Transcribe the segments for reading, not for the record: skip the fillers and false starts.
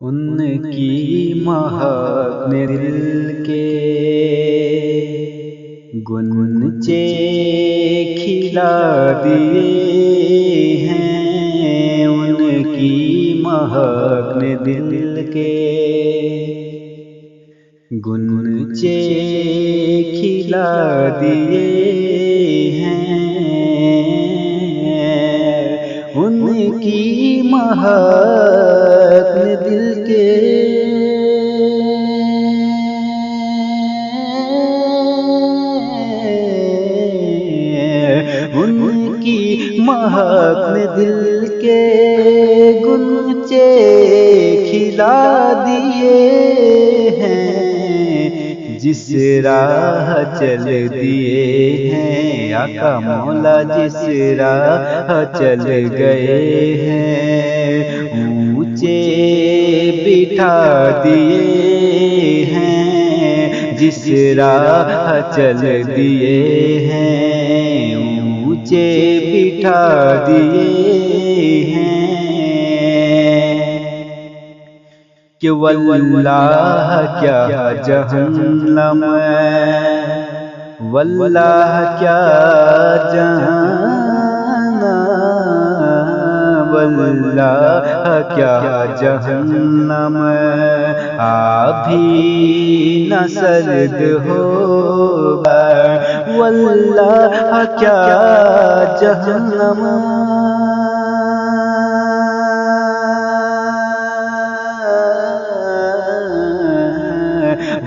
ان کی مہک نے دل کے گنچے کھلا دیے ہیں، ان کی مہک نے دل کے گنچے کھلا دیے ہیں، ان کی مہک نے دل کے ان کی مہک نے دل کے گنچے کھلا دیے ہیں، جس راہ چل دیے ہیں آقا مولا، جس راہ چل گئے ہیں اونچے بٹھا دیے ہیں، جس راہ چل دیے ہیں اونچے بٹھا دیے ہیں، کہ واللہ کیا جہنم، واللہ کیا جہنم، واللہ کیا جہنم ابھی نہ سرد ہوگا، واللہ کیا جہنم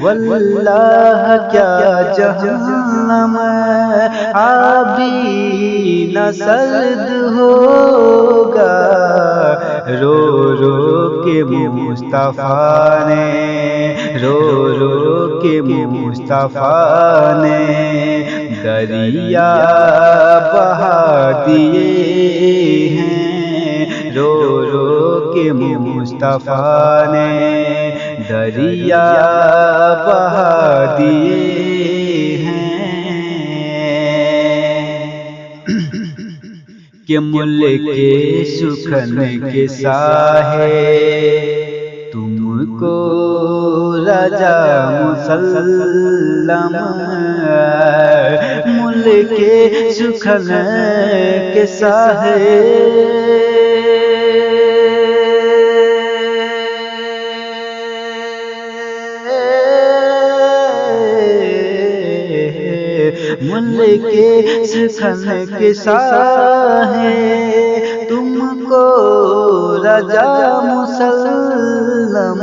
واللہ کیا جہنم ابھی نہ سرد ہوگا، رو رو کے مصطفیٰ نے، رو رو کے مصطفیٰ نے دریا بہا دیے ہیں، رو رو کے مصطفیٰ نے دریا بہا دیے ہیں، کہ ملک کے سکھن کے ساحے تم کو رجا مسلم، ملک کے سکھن کے ساحے ملک کے سکھن کے ساحے تم کو رجا مسلم،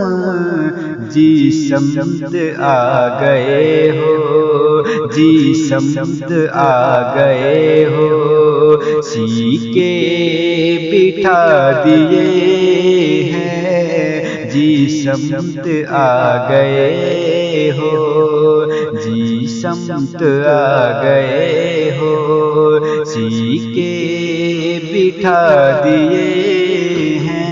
جی سمت آ گئے ہو، جی سمت آ گئے ہو، سی کے بٹھا دیے ہیں، جی سمت آ گئے ہو، جی سمت آ گئے ہو، سی کے بٹھا دیے